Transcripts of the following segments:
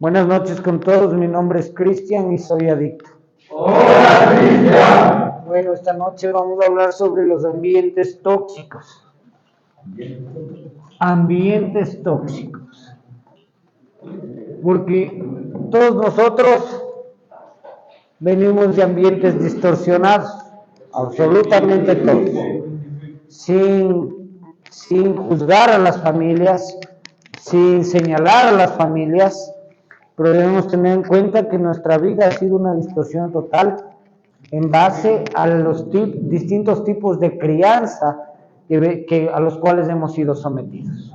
Buenas noches con todos, mi nombre es Cristian y soy adicto. Hola, Cristian. Bueno, esta noche vamos a hablar sobre los ambientes tóxicos. Ambientes tóxicos. Porque todos nosotros venimos de ambientes distorsionados, absolutamente todos. Sin juzgar a las familias, sin señalar a las familias, pero debemos tener en cuenta que nuestra vida ha sido una distorsión total en base a los distintos tipos de crianza a los cuales hemos sido sometidos.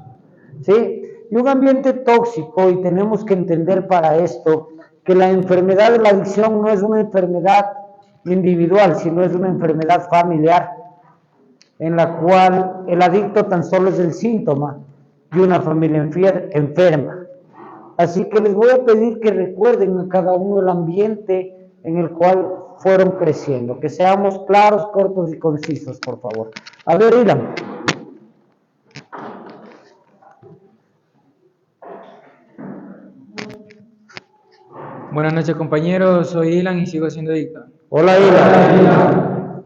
¿Sí? Y un ambiente tóxico, y tenemos que entender para esto que la enfermedad de la adicción no es una enfermedad individual, sino es una enfermedad familiar, en la cual el adicto tan solo es el síntoma de una familia enferma. Así que les voy a pedir que recuerden a cada uno el ambiente en el cual fueron creciendo, que seamos claros, cortos y concisos, por favor. A ver, Ilan. Buenas noches, compañeros, soy Ilan y sigo siendo adicto. Hola, Ilan.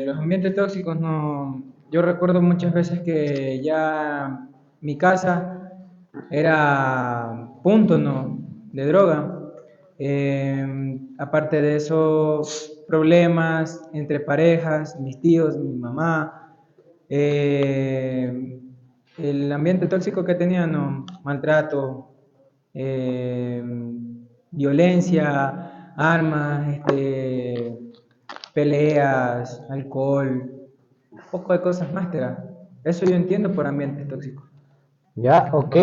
Los ambientes tóxicos, no, yo recuerdo muchas veces que ya mi casa era punto, ¿no?, de droga. Aparte de eso, problemas entre parejas, mis tíos, mi mamá. El ambiente tóxico que tenía, no, maltrato, violencia, armas, peleas, alcohol, un poco de cosas más, eso yo entiendo por ambientes tóxicos. Ya, ok.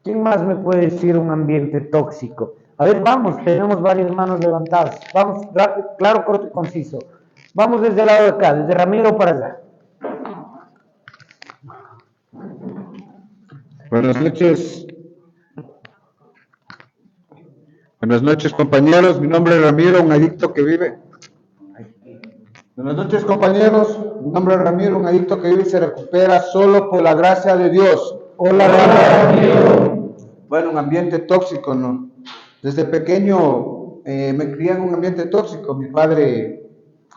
¿Quién más me puede decir un ambiente tóxico? A ver, vamos, tenemos varias manos levantadas. Vamos, claro, corto y conciso. Vamos desde el lado de acá, desde Ramiro para allá. Buenas noches. Buenas noches, compañeros. Mi nombre es Ramiro, un adicto que vive. Buenas noches, compañeros. Mi nombre es Ramiro, un adicto que vive y se recupera solo por la gracia de Dios. Hola, Ramiro. Bueno, un ambiente tóxico, ¿no? Desde pequeño me crié en un ambiente tóxico. Mi padre,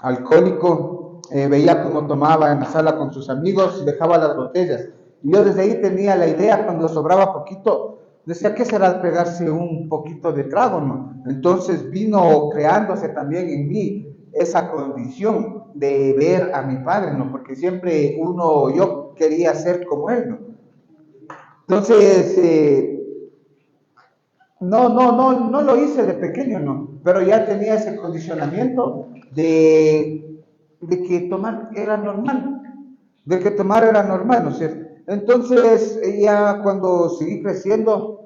alcohólico, veía cómo tomaba en la sala con sus amigos y dejaba las botellas. Y yo desde ahí tenía la idea, cuando sobraba poquito, decía, ¿qué será pegarse un poquito de trago, no? Entonces vino creándose también en mí esa condición de ver a mi padre, ¿no? Porque siempre yo quería ser como él, ¿no? Entonces, no lo hice de pequeño, no, pero ya tenía ese condicionamiento de que tomar era normal, ¿no es cierto? Entonces, ya cuando seguí creciendo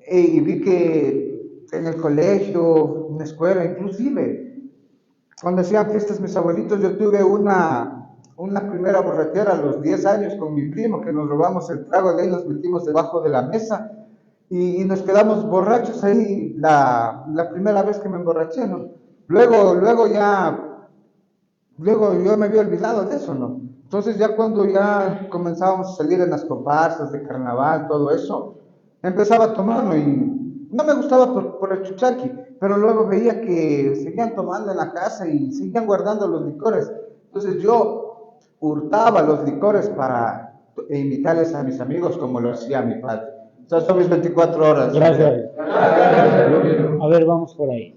y vi que en el colegio, en la escuela, inclusive, cuando hacían fiestas mis abuelitos, yo tuve una primera borrachera a los 10 años con mi primo, que nos robamos el trago de ahí, nos metimos debajo de la mesa y nos quedamos borrachos ahí la primera vez que me emborraché, ¿no? Luego yo me había olvidado de eso, ¿no? Entonces ya cuando ya comenzábamos a salir en las comparsas de carnaval, todo eso, empezaba a tomar, ¿no? Y no me gustaba por el chuchaqui, pero luego veía que seguían tomando en la casa y seguían guardando los licores. Entonces yo hurtaba los licores para invitarles a mis amigos como lo hacía mi padre. O sea, son mis 24 horas. Gracias. A ver, vamos por ahí.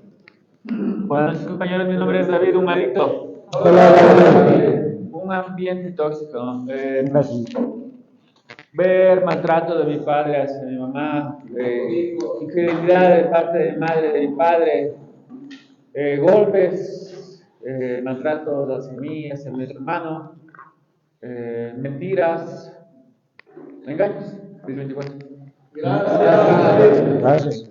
Buenas noches, compañeros, mi nombre es David, un adicto. Hola, David. Un ambiente tóxico, ¿no? Gracias. Ver maltrato de mi padre hacia mi mamá, infidelidad de parte de mi madre, de mi padre, golpes, maltrato hacia mí, hacia mi hermano, mentiras, engaños. 24. Gracias.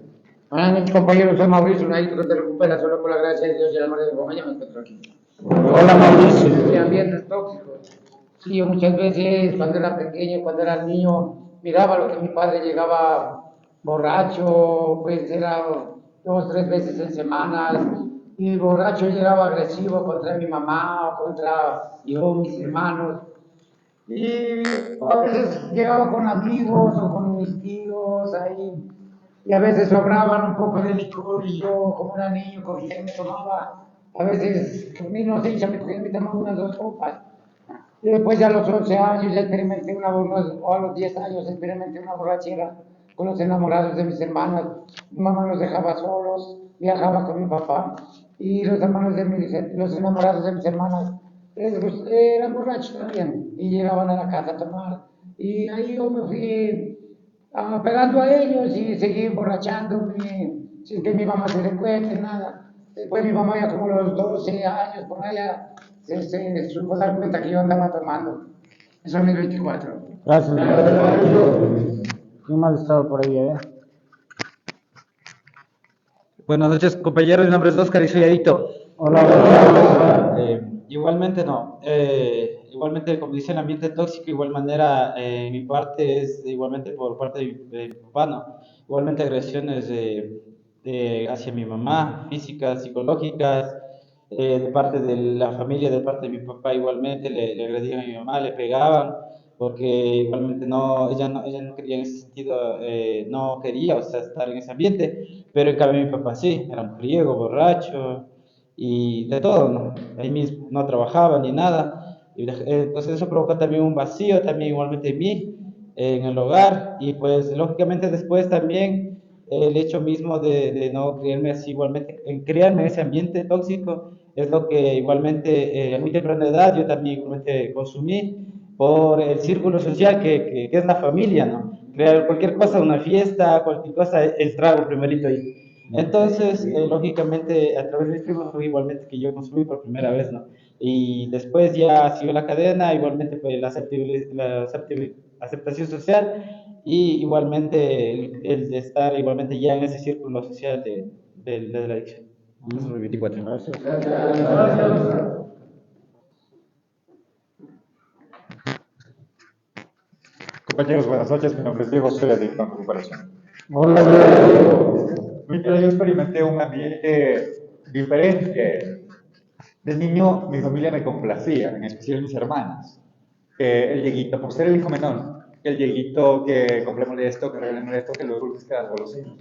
Buenas noches, compañeros, soy Mauricio, un adicto que te recupera solo por la gracia de Dios y el amor de mi compañía me encuentro aquí. Hola, Mauricio. Y ambientes tóxicos. Sí, yo muchas veces, cuando era pequeño, cuando era niño, miraba lo que mi padre llegaba borracho, pues era 2, 3 veces en semanas, y borracho llegaba agresivo contra mi mamá, contra yo, mis hermanos. Y a veces llegaba con amigos o con mis tíos ahí. y a veces sobraban un poco de licor y yo, como era niño, cogía y me tomaba, a veces con mi inocencia me cogía y me tomaba unas 2 copas. Y después ya a los 11 años ya experimenté o a los 10 años experimenté una borrachera con los enamorados de mis hermanas. Mi mamá los dejaba solos, viajaba con mi papá y los enamorados de mis hermanas eran borrachos también y llegaban a la casa a tomar. Y ahí yo me fui pegando a ellos y seguí emborrachándome sin que mi mamá se dé cuenta, nada. Después mi mamá ya como a los 12 años por allá se supo dar cuenta que yo andaba tomando. Eso en el 24. Gracias. ¿Quién más estaba por ahí, Buenas noches, compañeros. Mi nombre es Oscar y soy Adito. Hola. Igualmente no. Igualmente, como dice, el ambiente tóxico, de igual manera, mi parte es igualmente por parte de mi papá, ¿no? Igualmente agresiones hacia mi mamá, físicas, psicológicas, de parte de la familia, de parte de mi papá, igualmente le agredían a mi mamá, le pegaban, porque igualmente ella no quería en ese sentido, no quería, o sea, estar en ese ambiente, pero en cambio mi papá sí, era un pliego, borracho y de todo, ¿no? Ahí mismo no trabajaba ni nada, y entonces eso provocó también un vacío, también igualmente en mí, en el hogar, y pues lógicamente después también el hecho mismo de no creerme así, igualmente, en crearme en ese ambiente tóxico, es lo que igualmente a muy temprana edad yo también igualmente consumí por el círculo social que es la familia, ¿no? Crear cualquier cosa, una fiesta, cualquier cosa, el trago primerito ahí. Entonces, lógicamente, a través de mis primos fue igualmente que yo consumí por primera vez, ¿no? Y después ya siguió la cadena, igualmente fue aceptación social y igualmente el de estar igualmente ya en ese círculo social de la adicción. Eso es mi 24. Gracias. Compañeros, buenas noches. Mi nombre es Diego, soy adicto en recuperación. Hola. Mientras yo experimenté un ambiente diferente, de niño mi familia me complacía, en especial mis hermanas. El Dieguito, por ser el hijo menor, el Dieguito que comprémosle esto, que regalémosle esto, que los dulces, que las golosinas.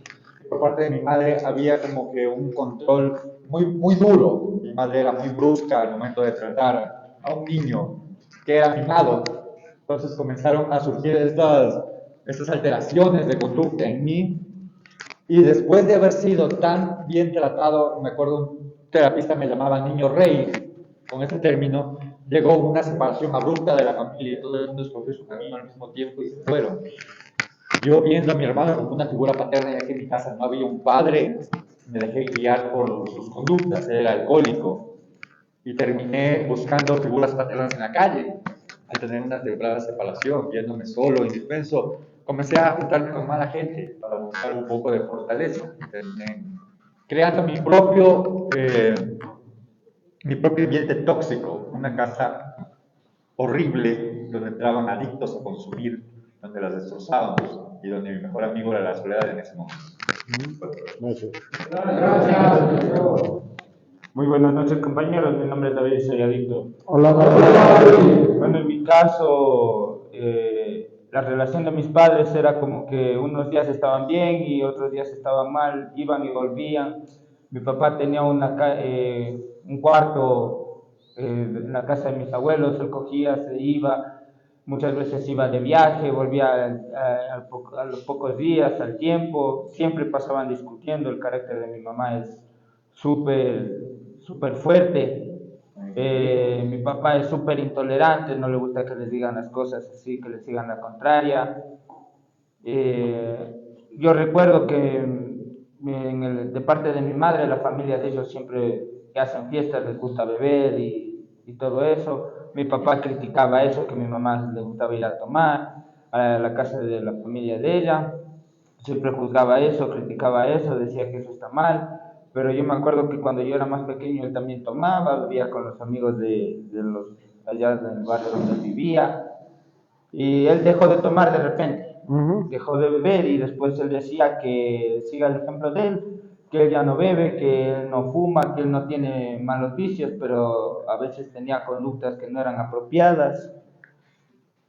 Por parte de mi madre había como que un control muy duro. Mi madre era muy brusca al momento de tratar a un niño que era mimado. Entonces comenzaron a surgir estas alteraciones de conducta en mí. Y después de haber sido tan bien tratado, me acuerdo un terapista me llamaba niño rey, con ese término, llegó una separación abrupta de la familia y todo el mundo escogió su camino al mismo tiempo y se fueron. Yo viendo a mi hermano como una figura paterna, ya que en mi casa no había un padre, me dejé guiar por sus conductas, él era alcohólico, y terminé buscando figuras paternas en la calle. Al tener una temprana separación, viéndome solo, indefenso, comencé a juntarme con mala gente para buscar un poco de fortaleza. Terminé creando mi propio ambiente tóxico, una casa horrible donde entraban adictos a consumir, donde las destrozábamos y donde mi mejor amigo era la soledad en ese momento. Muy buenas noches, compañeros. Mi nombre es David y soy adicto. Hola. Bueno, en mi caso, la relación de mis padres era como que unos días estaban bien y otros días estaban mal, iban y volvían. Mi papá tenía un cuarto en la casa de mis abuelos, él cogía, se iba, muchas veces iba de viaje, volvía a los pocos días, al tiempo, siempre pasaban discutiendo. El carácter de mi mamá es súper fuerte. Mi papá es súper intolerante, no le gusta que les digan las cosas así, que les digan la contraria. Yo recuerdo que de parte de mi madre, la familia de ellos siempre que hacen fiestas les gusta beber y todo eso. Mi papá criticaba eso, que a mi mamá le gustaba ir a tomar a la casa de la familia de ella. Siempre juzgaba eso, criticaba eso, decía que eso está mal. Pero yo me acuerdo que cuando yo era más pequeño él también tomaba, bebía con los amigos de los allá del barrio donde vivía. Y él dejó de tomar de repente, dejó de beber y después él decía que siga el ejemplo de él, que él ya no bebe, que él no fuma, que él no tiene malos vicios, pero a veces tenía conductas que no eran apropiadas.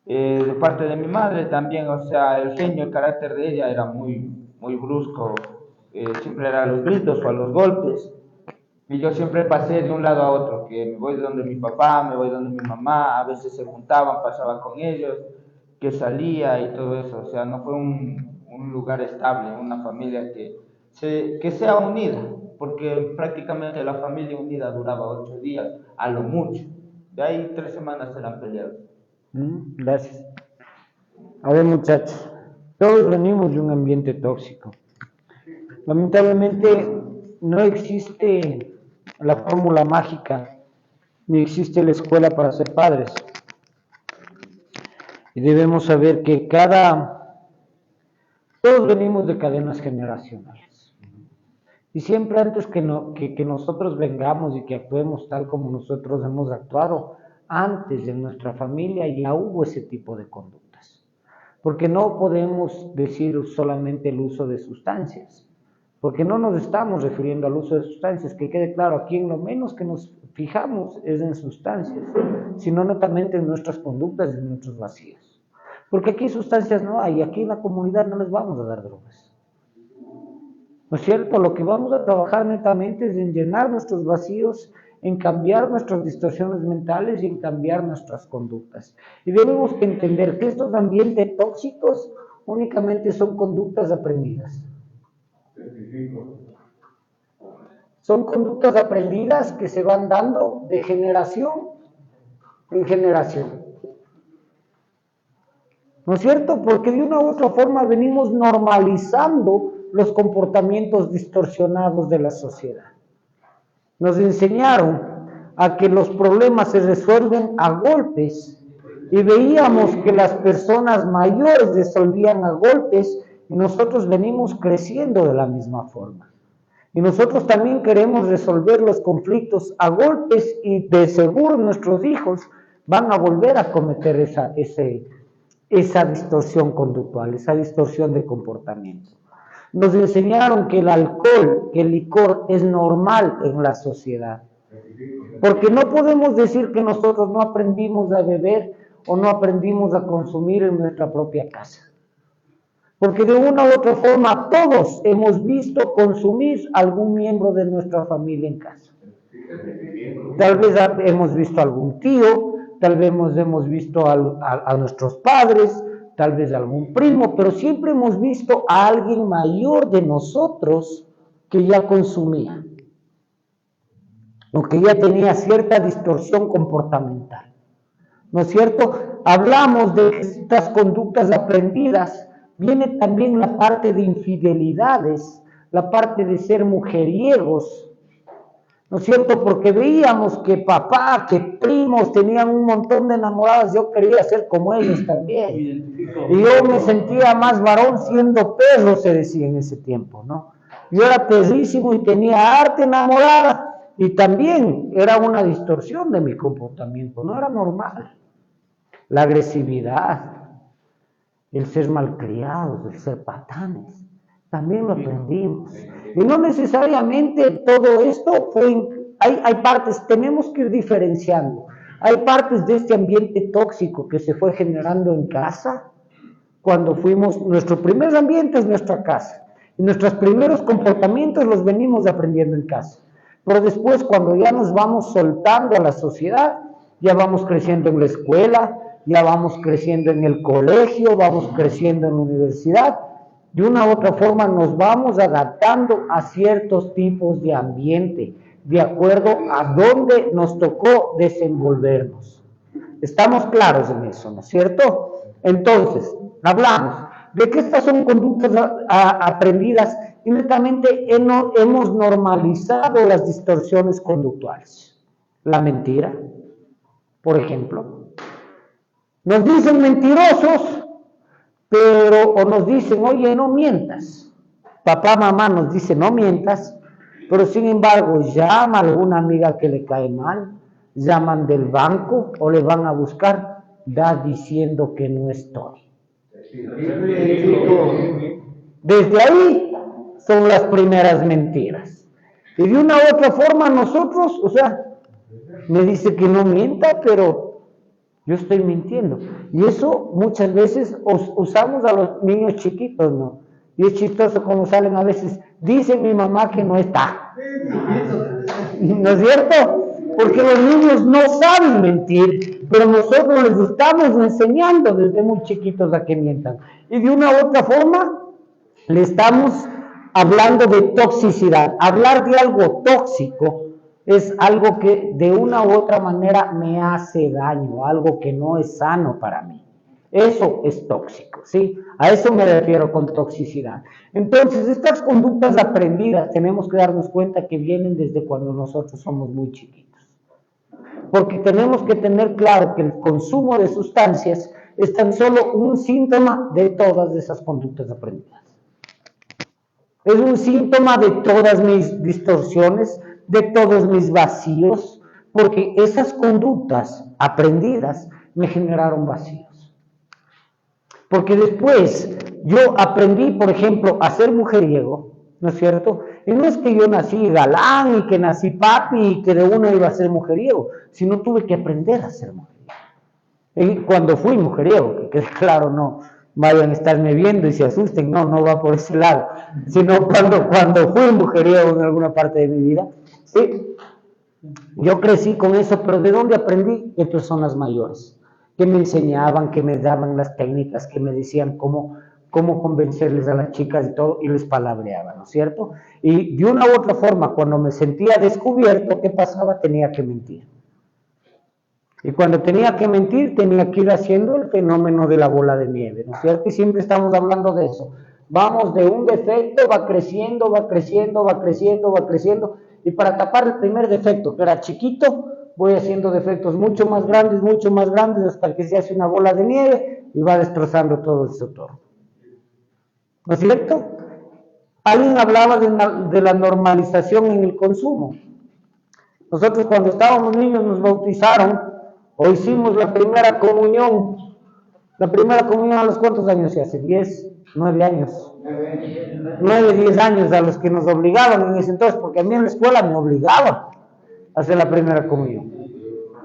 De parte de mi madre también, o sea, el genio, el carácter de ella era muy brusco, siempre era a los gritos o a los golpes. Y yo siempre pasé de un lado a otro, que me voy de donde mi papá, me voy donde mi mamá, a veces se juntaban, pasaba con ellos, que salía y todo eso. O sea, no fue un lugar estable, una familia que sea unida, porque prácticamente la familia unida duraba 8 días, a lo mucho. De ahí 3 semanas eran peleados. Gracias. A ver, muchachos, todos venimos de un ambiente tóxico. Lamentablemente no existe la fórmula mágica, ni existe la escuela para ser padres. Y debemos saber que todos venimos de cadenas generacionales. Y siempre antes que nosotros vengamos y que actuemos tal como nosotros hemos actuado, antes de nuestra familia ya hubo ese tipo de conductas. Porque no podemos decir solamente el uso de sustancias, porque no nos estamos refiriendo al uso de sustancias, que quede claro, aquí en lo menos que nos fijamos es en sustancias, sino netamente en nuestras conductas y en nuestros vacíos. Porque aquí sustancias no hay, aquí en la comunidad no les vamos a dar drogas. ¿No es cierto? Lo que vamos a trabajar netamente es en llenar nuestros vacíos, en cambiar nuestras distorsiones mentales y en cambiar nuestras conductas. Y debemos entender que estos ambientes tóxicos únicamente son conductas aprendidas. Son conductas aprendidas que se van dando de generación en generación. ¿No es cierto? Porque de una u otra forma venimos normalizando los comportamientos distorsionados de la sociedad. Nos enseñaron a que los problemas se resuelven a golpes y veíamos que las personas mayores resolvían a golpes y nosotros venimos creciendo de la misma forma. Y nosotros también queremos resolver los conflictos a golpes y de seguro nuestros hijos van a volver a cometer esa distorsión conductual, esa distorsión de comportamiento. Nos enseñaron que el alcohol, que el licor es normal en la sociedad. Porque no podemos decir que nosotros no aprendimos a beber o no aprendimos a consumir en nuestra propia casa. Porque de una u otra forma todos hemos visto consumir algún miembro de nuestra familia en casa. Tal vez hemos visto a algún tío, tal vez hemos visto a nuestros padres, tal vez algún primo, pero siempre hemos visto a alguien mayor de nosotros que ya consumía, o que ya tenía cierta distorsión comportamental. ¿No es cierto? Hablamos de estas conductas aprendidas, viene también la parte de infidelidades, la parte de ser mujeriegos, ¿no es cierto? Porque veíamos que papá, que primos tenían un montón de enamoradas, yo quería ser como ellos también. Y yo me sentía más varón siendo perro, se decía en ese tiempo, ¿no? Yo era perrísimo y tenía arte enamorada y también era una distorsión de mi comportamiento, no era normal. La agresividad, el ser malcriados, el ser patanes. También lo aprendimos. Y no necesariamente todo esto hay partes, tenemos que ir diferenciando. Hay partes de este ambiente tóxico que se fue generando en casa, cuando nuestro primer ambiente es nuestra casa. Y nuestros primeros comportamientos los venimos aprendiendo en casa. Pero después, cuando ya nos vamos soltando a la sociedad, ya vamos creciendo en la escuela, ya vamos creciendo en el colegio, vamos creciendo en la universidad. De una u otra forma nos vamos adaptando a ciertos tipos de ambiente, de acuerdo a dónde nos tocó desenvolvernos. Estamos claros en eso, ¿no es cierto? Entonces, hablamos de que estas son conductas aprendidas y netamente hemos normalizado las distorsiones conductuales. La mentira, por ejemplo. Nos dicen mentirosos, o nos dicen, oye, no mientas. Papá, mamá nos dice, no mientas, pero sin embargo, llama a alguna amiga que le cae mal, llaman del banco o le van a buscar, da diciendo que no estoy. Desde ahí son las primeras mentiras. Y de una u otra forma nosotros, me dice que no mienta, pero yo estoy mintiendo. Y eso muchas veces usamos a los niños chiquitos, ¿no? Y es chistoso como salen a veces, dice mi mamá que no está. ¿No es cierto? Porque los niños no saben mentir, pero nosotros les estamos enseñando desde muy chiquitos a que mientan. Y de una u otra forma, le estamos hablando de toxicidad. Hablar de algo tóxico es algo que de una u otra manera me hace daño, algo que no es sano para mí. Eso es tóxico, ¿sí? A eso me refiero con toxicidad. Entonces, estas conductas aprendidas tenemos que darnos cuenta que vienen desde cuando nosotros somos muy chiquitos. Porque tenemos que tener claro que el consumo de sustancias es tan solo un síntoma de todas esas conductas aprendidas. Es un síntoma de todas mis distorsiones, de todos mis vacíos, porque esas conductas aprendidas me generaron vacíos. Porque después yo aprendí, por ejemplo, a ser mujeriego, ¿no es cierto? Y no es que yo nací galán y que nací papi y que de una iba a ser mujeriego, sino tuve que aprender a ser mujeriego. Y cuando fui mujeriego, que quede claro, no vayan a estarme viendo y se asusten, no va por ese lado, sino cuando fui mujeriego en alguna parte de mi vida, ¿sí? Yo crecí con eso, pero ¿de dónde aprendí? De personas mayores, que me enseñaban, que me daban las técnicas, que me decían cómo convencerles a las chicas y todo, y les palabreaba, ¿no es cierto? Y de una u otra forma, cuando me sentía descubierto, ¿qué pasaba? Tenía que mentir. Y cuando tenía que mentir, tenía que ir haciendo el fenómeno de la bola de nieve, ¿no es cierto? Y siempre estamos hablando de eso. Vamos de un defecto, va creciendo, va creciendo, va creciendo, va creciendo, y para tapar el primer defecto, que era chiquito, voy haciendo defectos mucho más grandes, hasta que se hace una bola de nieve y va destrozando todo el entorno. ¿No es cierto? Alguien hablaba de la normalización en el consumo. Nosotros cuando estábamos niños nos bautizaron o hicimos la primera comunión. La primera comunión, ¿a los cuántos años se hace? 10, 9 años. 9, 10 años a los que nos obligaban en ese entonces, porque a mí en la escuela me obligaban a hacer la primera comunión.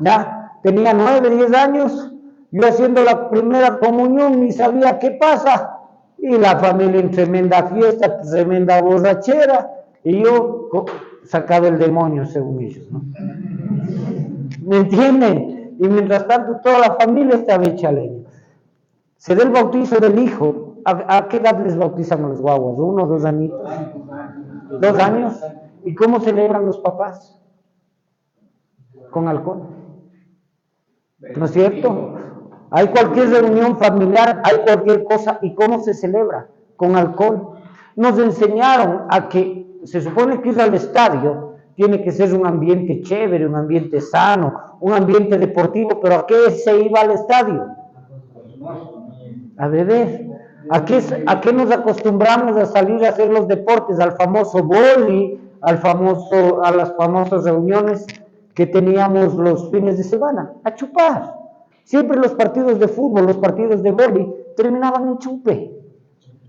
Ya, tenía 9, 10 años, yo haciendo la primera comunión ni sabía qué pasa, y la familia en tremenda fiesta, tremenda borrachera, y yo sacaba el demonio según ellos, ¿no? ¿Me entienden? Y mientras tanto toda la familia estaba hecha leña. Se da el bautizo del hijo. ¿A qué edad les bautizan a los guaguas? 1 o 2 añitos. 2 años. ¿Y cómo celebran los papás? Con alcohol. ¿No es cierto? Hay cualquier reunión familiar, hay cualquier cosa, ¿y cómo se celebra? Con alcohol. Nos enseñaron a que se supone que ir al estadio tiene que ser un ambiente chévere, un ambiente sano, un ambiente deportivo, pero ¿a qué se iba al estadio? A beber. ¿A qué nos acostumbramos a salir a hacer los deportes? Al famoso vóley, a las famosas reuniones que teníamos los fines de semana, a chupar. Siempre los partidos de fútbol, los partidos de vóley terminaban en chupe.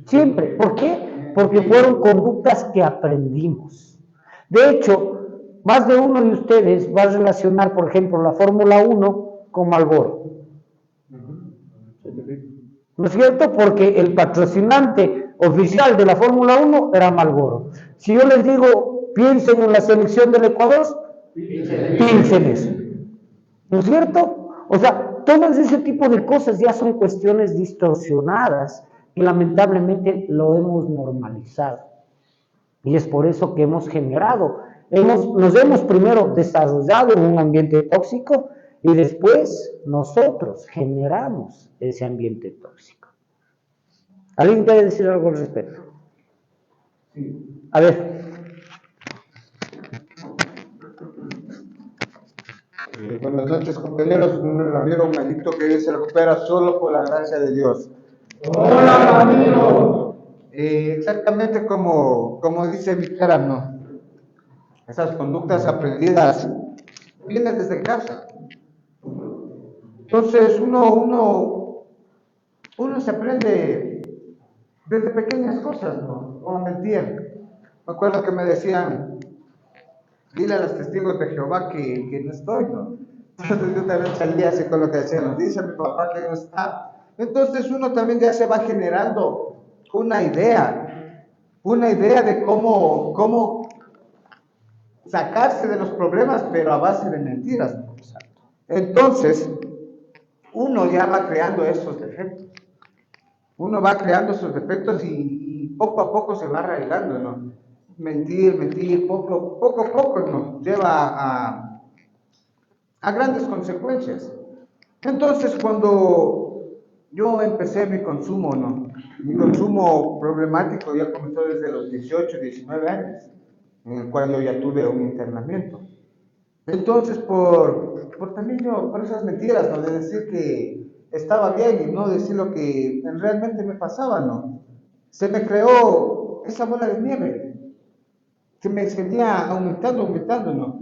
Siempre. ¿Por qué? Porque fueron conductas que aprendimos. De hecho, más de uno de ustedes va a relacionar, por ejemplo, la Fórmula 1 con Marlboro. ¿No es cierto? Porque el patrocinante oficial de la Fórmula 1 era Marlboro. Si yo les digo, piensen en la selección del Ecuador, piensen eso. ¿No es cierto? O sea, todo ese tipo de cosas ya son cuestiones distorsionadas y lamentablemente lo hemos normalizado. Y es por eso que hemos generado, nos hemos primero desarrollado en un ambiente tóxico y después nosotros generamos ese ambiente tóxico. ¿Alguien quiere decir algo al respecto? A ver. Buenas noches, compañeros. Un Ramiro, un adicto que se recupera solo por la gracia de Dios. Hola, Ramiro. Exactamente como dice mi cara, ¿no? Esas conductas aprendidas vienen desde casa. Entonces uno se aprende desde pequeñas cosas, ¿no? Como mentir. Me acuerdo que me decían, dile a los testigos de Jehová que no estoy, ¿no? Entonces yo también salía así con lo que decía, nos dice mi papá que no está. Entonces uno también ya se va generando una idea de cómo sacarse de los problemas, pero a base de mentiras, ¿no? Entonces, uno ya va creando esos defectos. Uno va creando esos defectos y poco a poco se va arraigando, ¿no? Mentir, poco a poco nos lleva a grandes consecuencias. Entonces, cuando yo empecé mi consumo, ¿no? Mi consumo problemático ya comenzó desde los 18, 19 años, en el cual yo ya tuve un internamiento. Entonces, por esas mentiras, ¿no? De decir que estaba bien y no decir lo que realmente me pasaba, ¿no? Se me creó esa bola de nieve que me seguía aumentando, ¿no?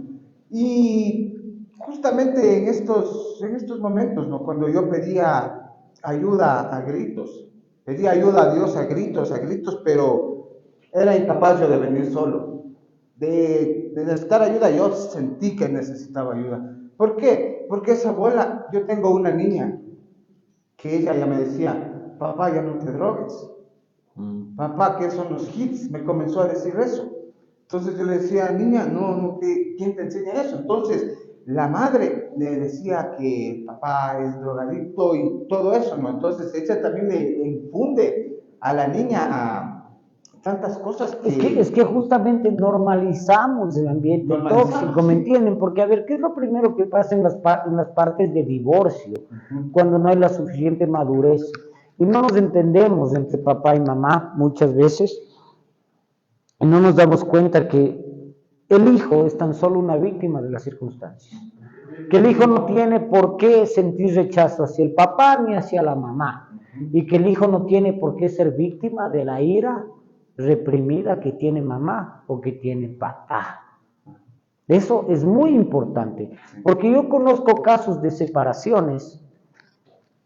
Y justamente en estos momentos, ¿no? Cuando yo pedía ayuda a gritos, pedía ayuda a Dios a gritos, pero era incapaz yo de venir solo. De necesitar ayuda, yo sentí que necesitaba ayuda. ¿Por qué? Porque esa bola, yo tengo una niña que ella ya me decía, papá, ya no te drogues. Papá, ¿qué son los hits? Me comenzó a decir eso. Entonces yo le decía, niña, no, ¿quién te enseña eso? Entonces la madre le decía que papá es drogadicto y todo eso, ¿no? Entonces ella también le infunde a la niña a tantas cosas Es que justamente normalizamos el ambiente tóxico, ¿me entienden? Porque, a ver, ¿qué es lo primero que pasa en las partes de divorcio? Cuando no hay la suficiente madurez y no nos entendemos entre papá y mamá muchas veces, y no nos damos cuenta que el hijo es tan solo una víctima de las circunstancias, que el hijo no tiene por qué sentir rechazo hacia el papá ni hacia la mamá, y que el hijo no tiene por qué ser víctima de la ira reprimida que tiene mamá o que tiene papá. Eso es muy importante, porque yo conozco casos de separaciones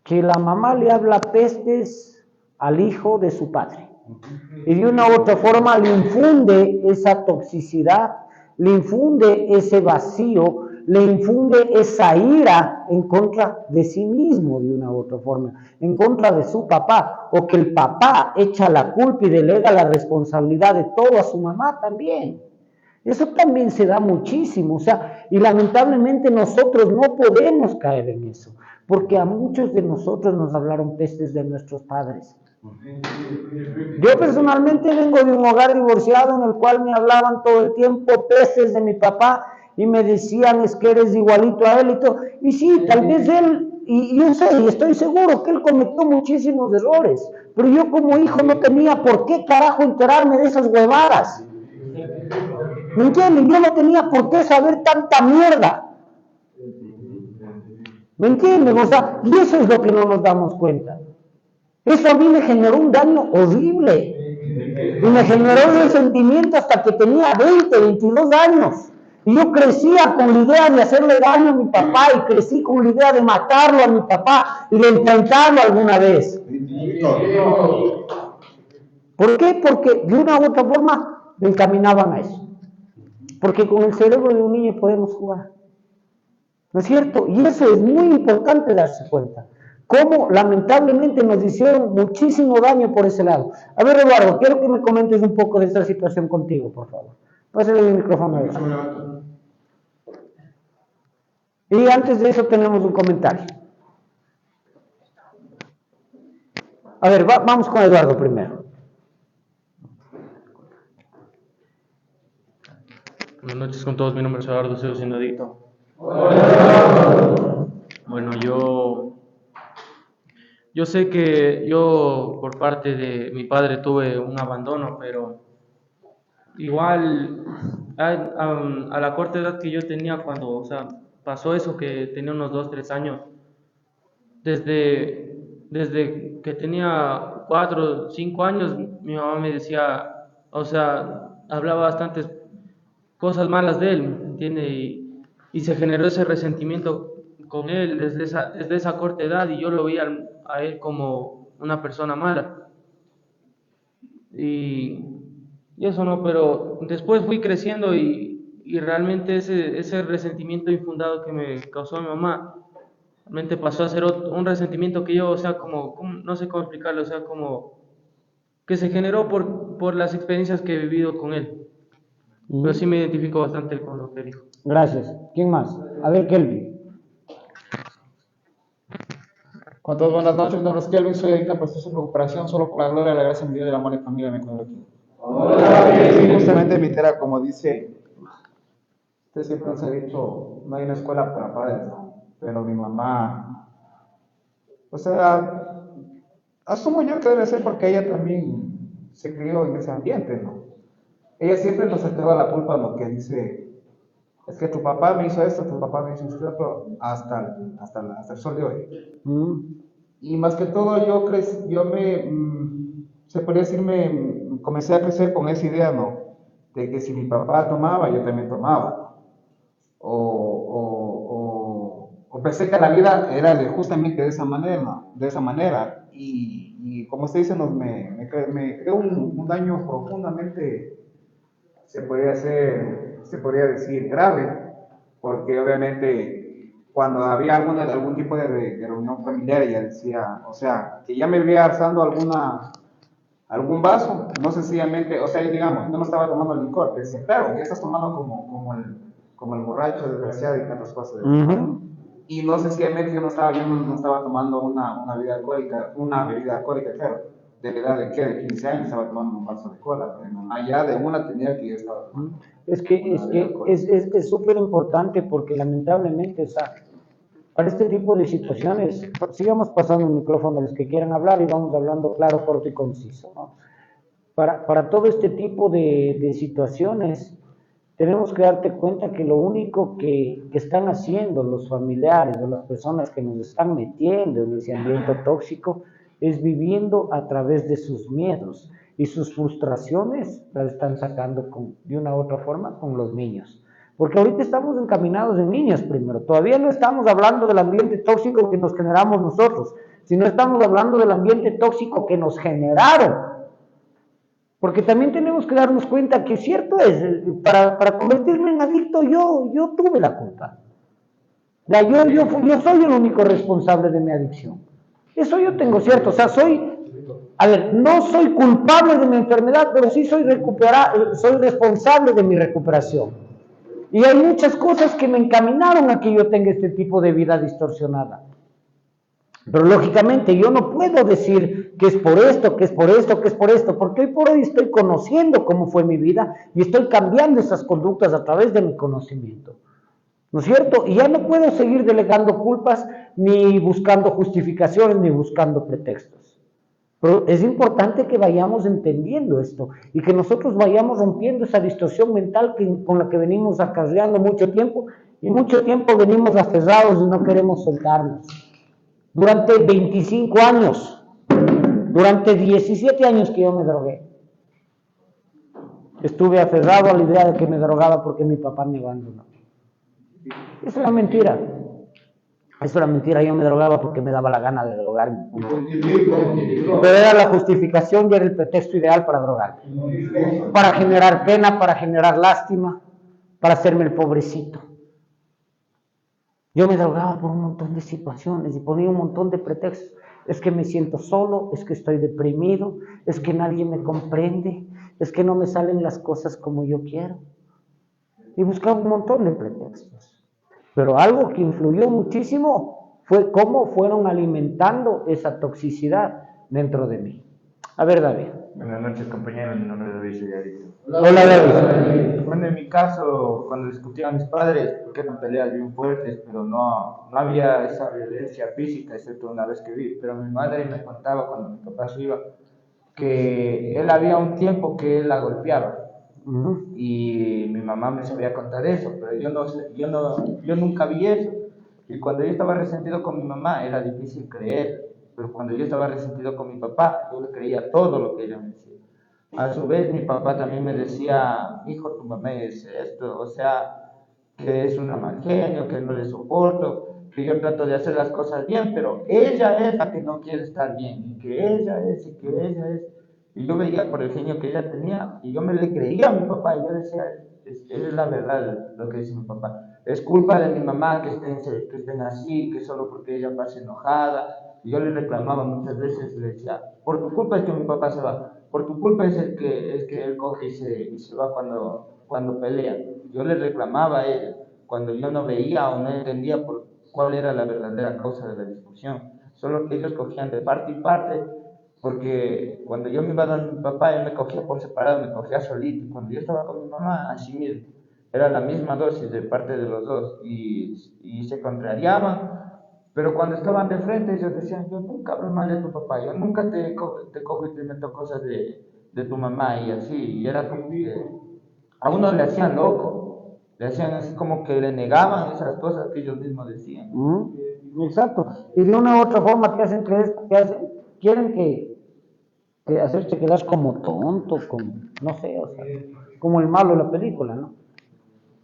que la mamá le habla pestes al hijo de su padre y de una u otra forma le infunde esa toxicidad, le infunde ese vacío, le infunde esa ira en contra de sí mismo de una u otra forma, en contra de su papá, o que el papá echa la culpa y delega la responsabilidad de todo a su mamá también. Eso también se da muchísimo, o sea, y lamentablemente nosotros no podemos caer en eso, porque a muchos de nosotros nos hablaron pestes de nuestros padres. Yo personalmente vengo de un hogar divorciado en el cual me hablaban todo el tiempo pestes de mi papá y me decían es que eres igualito a él y todo. Y sí, tal vez él, y yo sé, y estoy seguro que él cometió muchísimos errores, pero yo como hijo no tenía por qué carajo enterarme de esas huevadas. ¿Me entienden? Yo no tenía por qué saber tanta mierda. ¿Me entienden? O sea, y eso es lo que no nos damos cuenta. Eso a mí me generó un daño horrible. Y me generó un resentimiento hasta que tenía 20, 22 años. Y yo crecía con la idea de hacerle daño a mi papá y crecí con la idea de matarlo a mi papá y de enfrentarlo alguna vez. ¿Por qué? Porque de una u otra forma me encaminaban a eso. Porque con el cerebro de un niño podemos jugar. ¿No es cierto? Y eso es muy importante darse cuenta. Cómo lamentablemente nos hicieron muchísimo daño por ese lado. A ver, Eduardo, quiero que me comentes un poco de esta situación contigo, por favor. Pásale el micrófono a Eduardo. Y antes de eso tenemos un comentario. A ver, vamos con Eduardo primero. Buenas noches con todos, mi nombre es Eduardo, soy siendo adicto. Bueno, yo sé que yo por parte de mi padre tuve un abandono, pero igual a la corta edad que yo tenía cuando, o sea, pasó eso, que tenía unos 2, 3 años, desde que tenía 4, 5 años, mi mamá me decía, o sea, hablaba bastantes cosas malas de él, ¿entiende? Y se generó ese resentimiento con él desde esa corta edad y yo lo veía a él como una persona mala. Y eso no, pero después fui creciendo y y realmente ese resentimiento infundado que me causó mi mamá, realmente pasó a ser un resentimiento que yo, o sea, no sé cómo explicarlo, o sea, como que se generó por las experiencias que he vivido con él. Pero sí me identifico bastante con lo que dijo. Gracias. ¿Quién más? A ver, Kelvin. Con todos, buenas noches, mi nombre es Kelvin, soy adicto al proceso de recuperación, solo por la gloria, la gracia, mi Dios, del amor y familia me encuentro aquí. Sí, justamente mi tera, como dice, usted siempre nos ha dicho, no hay una escuela para padres, ¿no? Pero mi mamá, o sea, asumo yo que debe ser porque ella también se crió en ese ambiente, ¿no? Ella siempre nos echaba la culpa a lo que dice, es que tu papá me hizo esto, tu papá me hizo esto, hasta el sol de hoy. Y más que todo se podría decir, comencé a crecer con esa idea, ¿no? De que si mi papá tomaba, yo también tomaba. O pensé que la vida era justamente de esa manera, ¿no? De esa manera. Y como usted dice, me creó un daño profundamente, se podría decir grave, porque obviamente cuando había algún tipo de reunión familiar ella decía, o sea, que ya me veía alzando algún vaso, no sencillamente, o sea, digamos, no me estaba tomando licor, pero decía, claro, ya estás tomando como el borracho desgraciado y tantas cosas. Y no sencillamente yo no estaba tomando una bebida alcohólica, claro, de la edad de 15 años estaba tomando un vaso de cola, pero allá de una tenía que yo estaba tomando. Es que es súper importante porque lamentablemente, o sea, para este tipo de situaciones, sigamos pasando el micrófono a los que quieran hablar y vamos hablando claro, corto y conciso, ¿no? Para todo este tipo de situaciones, tenemos que darte cuenta que lo único que están haciendo los familiares o las personas que nos están metiendo en ese ambiente tóxico es viviendo a través de sus miedos y sus frustraciones las están sacando de una u otra forma con los niños. Porque ahorita estamos encaminados en niños primero, todavía no estamos hablando del ambiente tóxico que nos generamos nosotros, sino estamos hablando del ambiente tóxico que nos generaron. Porque también tenemos que darnos cuenta que cierto es, para convertirme en adicto yo tuve la culpa. Yo soy el único responsable de mi adicción. Eso yo tengo cierto, o sea, no soy culpable de mi enfermedad, pero sí soy responsable de mi recuperación. Y hay muchas cosas que me encaminaron a que yo tenga este tipo de vida distorsionada. Pero lógicamente yo no puedo decir que es por esto, que es por esto, que es por esto, porque hoy por hoy estoy conociendo cómo fue mi vida y estoy cambiando esas conductas a través de mi conocimiento. ¿No es cierto? Y ya no puedo seguir delegando culpas, ni buscando justificaciones, ni buscando pretextos. Pero es importante que vayamos entendiendo esto y que nosotros vayamos rompiendo esa distorsión mental con la que venimos acarreando mucho tiempo y mucho tiempo venimos aferrados y no queremos soltarnos. Durante 25 años, durante 17 años que yo me drogué, estuve aferrado a la idea de que me drogaba porque mi papá me abandonó. Eso era mentira. Eso era mentira, yo me drogaba porque me daba la gana de drogarme. Pero era la justificación y era el pretexto ideal para drogarme. Para generar pena, para generar lástima, para hacerme el pobrecito. Yo me drogaba por un montón de situaciones y ponía un montón de pretextos. Es que me siento solo, es que estoy deprimido, es que nadie me comprende, es que no me salen las cosas como yo quiero. Y buscaba un montón de pretextos. Pero algo que influyó muchísimo fue cómo fueron alimentando esa toxicidad dentro de mí. A ver, David. Buenas noches, compañeros. Mi nombre es David Sellarito. Hola, David. Bueno, en mi caso, cuando discutía a mis padres, porque eran peleas bien fuertes, pero no había esa violencia física, excepto una vez que vi. Pero mi madre me contaba cuando mi papá se iba, que él había un tiempo que él la golpeaba. Y mi mamá me sabía contar eso, pero yo nunca vi eso. Y cuando yo estaba resentido con mi mamá era difícil creer, pero cuando yo estaba resentido con mi papá, yo le creía todo lo que ella me decía. A su vez mi papá también me decía, hijo, tu mamá es esto, o sea, que es una mal genio, que no le soporto, que yo trato de hacer las cosas bien, pero ella es la que no quiere estar bien, y que ella es, y que ella es. Y yo veía por el genio que ella tenía y yo me le creía a mi papá y yo decía, es la verdad lo que dice mi papá. Es culpa de mi mamá que estén así, que solo porque ella pasa enojada. Y yo le reclamaba muchas veces, le decía, por tu culpa es que mi papá se va, por tu culpa es que él coge y se va cuando pelea. Yo le reclamaba a él cuando yo no veía o no entendía cuál era la verdadera causa de la discusión. Solo que ellos cogían de parte y parte, porque cuando yo me iba a dar mi papá, él me cogía por separado, me cogía solito. Y cuando yo estaba con mi mamá, así mismo. Era la misma dosis de parte de los dos y se contrariaban. Pero cuando estaban de frente, ellos decían, yo nunca hablo mal de tu papá, yo nunca te cojo y te meto cosas de tu mamá y así. Y era como que a uno le hacían loco, le hacían así como que le negaban esas cosas que ellos mismos decían. Exacto. Y de una u otra forma te hacen creer, quieren que hacerte quedar como tonto, como, no sé, o sea, como el malo de la película, ¿no?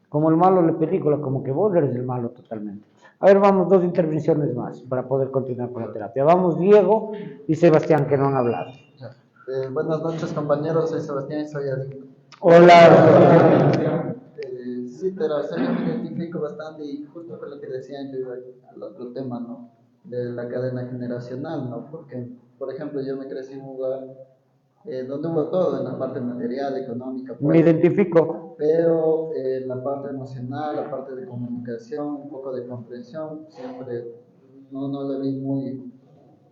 Como el malo de la película, como que vos eres el malo totalmente. A ver, vamos, 2 intervenciones más para poder continuar con la terapia. Vamos, Diego y Sebastián, que no han hablado. Buenas noches, compañeros. Soy Sebastián y soy adicto. Hola. Sí, pero o sea, yo me identifico bastante y justo con lo que decían, yo iba al otro tema, ¿no? De la cadena generacional, ¿no? Porque, por ejemplo, yo me crecí en un lugar donde hubo todo, en la parte material, económica, Me identifico. pero la parte emocional, la parte de comunicación, un poco de comprensión, siempre no lo vi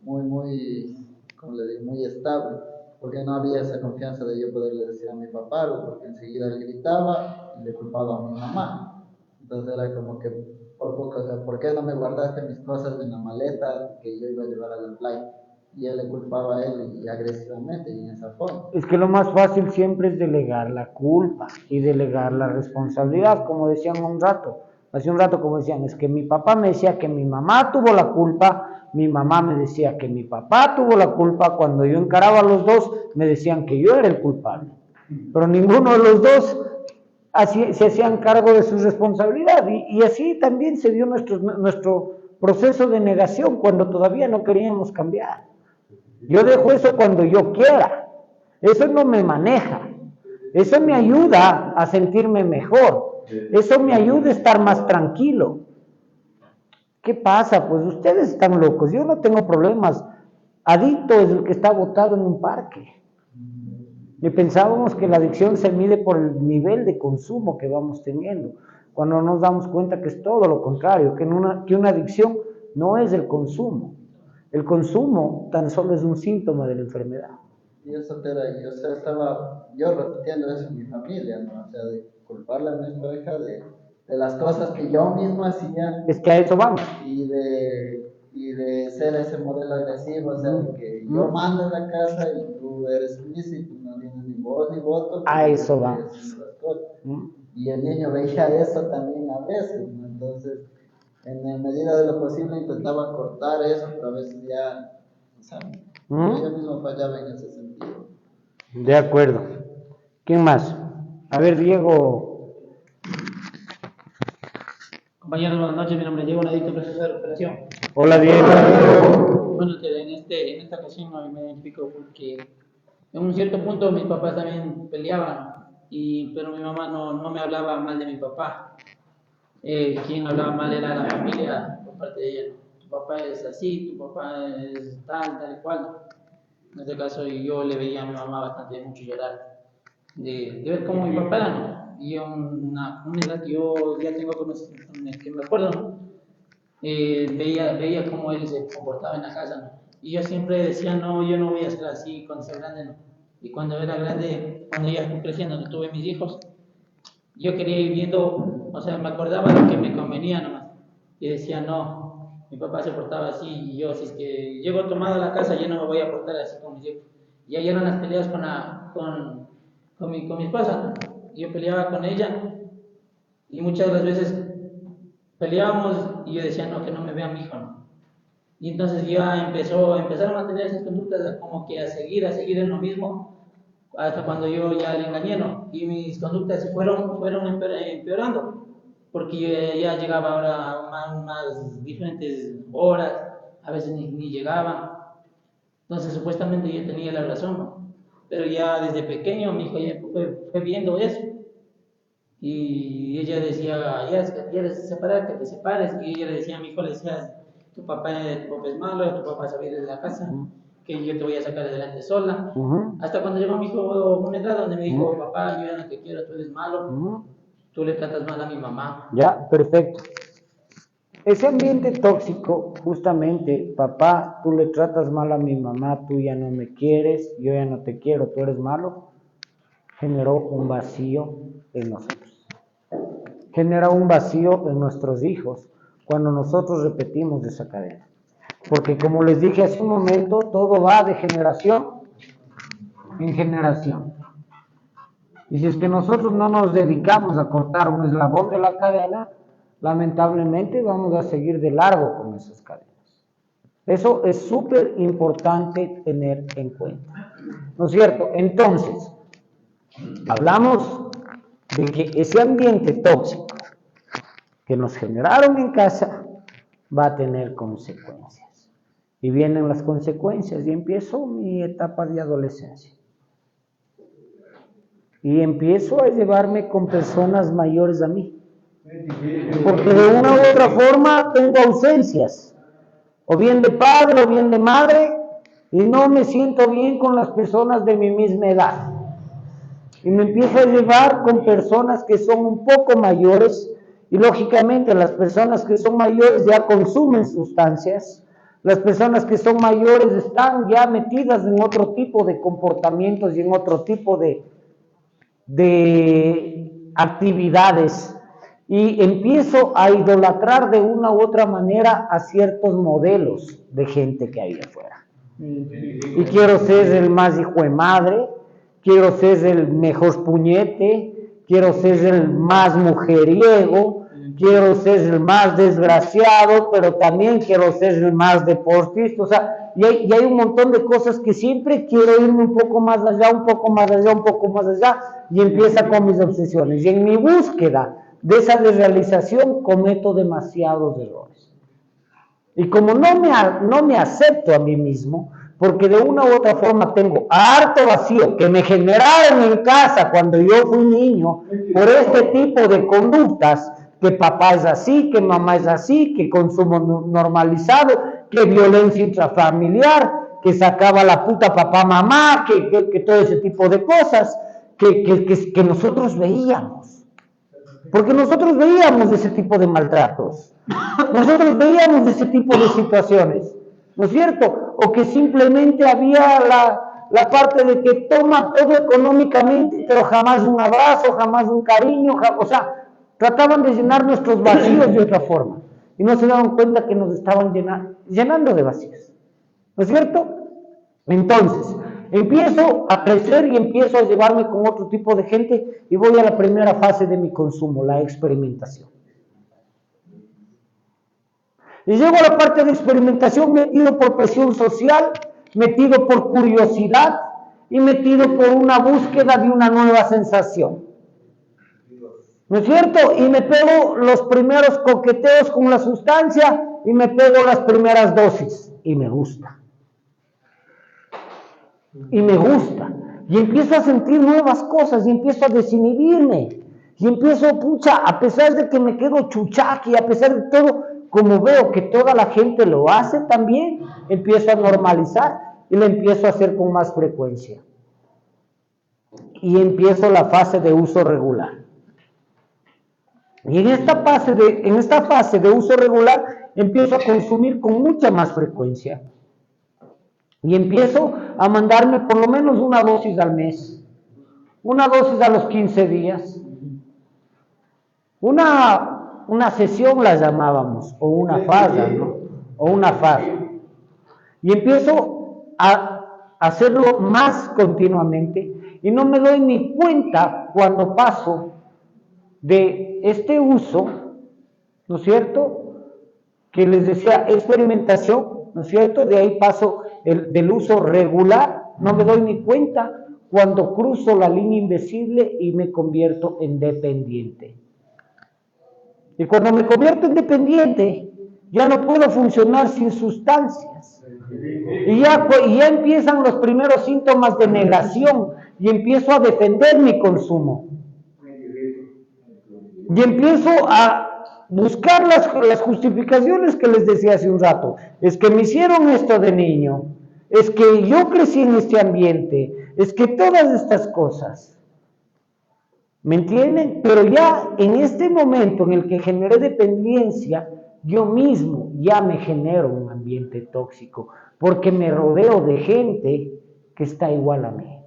como le digo, muy estable, porque no había esa confianza de yo poderle decir a mi papá algo, porque enseguida le gritaba y le culpaba a mi mamá. Entonces era como que por poco, o sea, ¿por qué no me guardaste mis cosas en la maleta que yo iba a llevar a la playa? Y él le culpaba a él y agresivamente y en esa forma. Es que lo más fácil siempre es delegar la culpa y delegar la responsabilidad, como decían hace un rato como decían, es que mi papá me decía que mi mamá tuvo la culpa, mi mamá me decía que mi papá tuvo la culpa, cuando yo encaraba a los dos me decían que yo era el culpable, pero ninguno de los dos se hacían cargo de su responsabilidad y así también se dio nuestro proceso de negación cuando todavía no queríamos cambiar. Yo dejo eso cuando yo quiera, eso no me maneja, eso me ayuda a sentirme mejor, eso me ayuda a estar más tranquilo. ¿Qué pasa? Pues ustedes están locos, yo no tengo problemas, adicto es el que está botado en un parque. Y pensábamos que la adicción se mide por el nivel de consumo que vamos teniendo, cuando nos damos cuenta que es todo lo contrario, que una adicción no es el consumo. El consumo tan solo es un síntoma de la enfermedad. Y eso estaba yo repitiendo eso en mi familia, ¿no? O sea, de culparle a mi pareja de las cosas que yo mismo hacía. Es que a eso vamos. Y de ser ese modelo agresivo, o sea, de que yo mando en la casa y tú eres sumiso y tú no tienes ni voz ni voto. A eso vamos. Y el niño veía eso también a veces, ¿no? Entonces, en la medida de lo posible intentaba cortar eso, pero a veces ya, o sea, yo mismo fallaba en ese sentido. De acuerdo. ¿Quién más? A ver, Diego. Compañeros, buenas noches. Mi nombre es Diego, un adicto proceso de recuperación. Hola, Diego. Bueno, en esta ocasión no me identifico porque en un cierto punto mis papás también peleaban, pero mi mamá no me hablaba mal de mi papá. Quien hablaba mal era la familia por parte de ella. Tu papá es así, tu papá es tal y cual. En este caso yo le veía a mi mamá bastante mucho llorar, de ver cómo mi papá era, ¿no? Y una edad que yo ya tengo que me acuerdo, ¿no? Veía cómo él se comportaba en la casa, ¿no? Y yo siempre decía, no, yo no voy a ser así cuando sea grande, ¿no? Y cuando era grande, cuando ya fui creciendo, no tuve mis hijos, yo quería ir viendo, o sea, me acordaba de lo que me convenía nomás. Y decía, no, mi papá se portaba así, y yo, si es que llego tomado a la casa, ya no me voy a portar así con mis hijos. Y ahí eran las peleas con mi esposa, ¿no? Yo peleaba con ella, y muchas de las veces peleábamos, y yo decía, no, que no me vea mi hijo, ¿no? Y entonces ya empezaron a tener esas conductas como que a seguir en lo mismo, hasta cuando yo ya le engañé, ¿no? Y mis conductas fueron empeorando, porque yo ya llegaba ahora a más diferentes horas, a veces ni llegaba. Entonces supuestamente yo tenía la razón, ¿no? pero ya desde pequeño mi hijo ya fue viendo eso. Y ella decía, ya quieres separar, que te separes. Y ella le decía a mi hijo, le decía, tu papá es malo, tu papá se va a ir de la casa, que yo te voy a sacar adelante sola. Hasta cuando llegó mi hijo a una edad donde me dijo, papá, yo ya no te quiero, tú eres malo, tú le tratas mal a mi mamá. Ya, perfecto. Ese ambiente tóxico, justamente, papá, tú le tratas mal a mi mamá, tú ya no me quieres, yo ya no te quiero, tú eres malo, generó un vacío en nosotros. Genera un vacío en nuestros hijos cuando nosotros repetimos esa cadena. Porque como les dije hace un momento, todo va de generación en generación. Y si es que nosotros no nos dedicamos a cortar un eslabón de la cadena, lamentablemente vamos a seguir de largo con esas cadenas. Eso es súper importante tener en cuenta, ¿no es cierto? Entonces, hablamos de que ese ambiente tóxico que nos generaron en casa va a tener consecuencias. Y vienen las consecuencias y empiezo mi etapa de adolescencia. Y empiezo a llevarme con personas mayores a mí. Porque de una u otra forma tengo ausencias, o bien de padre o bien de madre, y no me siento bien con las personas de mi misma edad. Y me empiezo a llevar con personas que son un poco mayores, y lógicamente las personas que son mayores ya consumen sustancias, las personas que son mayores están ya metidas en otro tipo de comportamientos y en otro tipo de actividades, y empiezo a idolatrar de una u otra manera a ciertos modelos de gente que hay afuera. Y quiero ser el más hijo de madre, quiero ser el mejor puñete, quiero ser el más mujeriego, quiero ser el más desgraciado, pero también quiero ser el más deportista. O sea, y hay un montón de cosas que siempre quiero irme un poco más allá, un poco más allá, un poco más allá, y empieza con mis obsesiones. Y en mi búsqueda de esa desrealización cometo demasiados errores. Y como no me acepto a mí mismo, porque de una u otra forma tengo harto vacío que me generaron en casa cuando yo fui niño por este tipo de conductas, que papá es así, que mamá es así, que consumo normalizado, que violencia intrafamiliar, que sacaba la puta papá mamá, que todo ese tipo de cosas que nosotros veíamos. Porque nosotros veíamos ese tipo de maltratos, nosotros veíamos ese tipo de situaciones, ¿no es cierto? O que simplemente había la parte de que toma todo económicamente, pero jamás un abrazo, jamás un cariño, o sea, trataban de llenar nuestros vacíos de otra forma, y no se daban cuenta que nos estaban llenando de vacíos, ¿no es cierto? Entonces, empiezo a crecer y empiezo a llevarme con otro tipo de gente y voy a la primera fase de mi consumo, la experimentación. Y llego a la parte de experimentación metido por presión social, metido por curiosidad y metido por una búsqueda de una nueva sensación. ¿No es cierto? Y me pego los primeros coqueteos con la sustancia y me pego las primeras dosis y me gusta. Y me gusta, y empiezo a sentir nuevas cosas, y empiezo a desinhibirme, y empiezo, pucha, a pesar de que me quedo chuchaqui, a pesar de todo, como veo que toda la gente lo hace también, empiezo a normalizar, y lo empiezo a hacer con más frecuencia. Y empiezo la fase de uso regular. Y en esta fase de uso regular, empiezo a consumir con mucha más frecuencia. Y empiezo a mandarme por lo menos una dosis al mes, una dosis a los 15 días, una sesión la llamábamos, o una fase, ¿no? O una fase. Y empiezo a hacerlo más continuamente y no me doy ni cuenta cuando paso de este uso, ¿no es cierto? Que les decía, experimentación, ¿no es cierto? De ahí paso del uso regular, no me doy ni cuenta cuando cruzo la línea invisible y me convierto en dependiente. Y cuando me convierto en dependiente, ya no puedo funcionar sin sustancias. Y ya empiezan los primeros síntomas de negación y empiezo a defender mi consumo. Y empiezo a buscar las justificaciones que les decía hace un rato. Es que me hicieron esto de niño, es que yo crecí en este ambiente, es que todas estas cosas. ¿Me entienden? Pero ya en este momento en el que generé dependencia, yo mismo ya me genero un ambiente tóxico, porque me rodeo de gente que está igual a mí.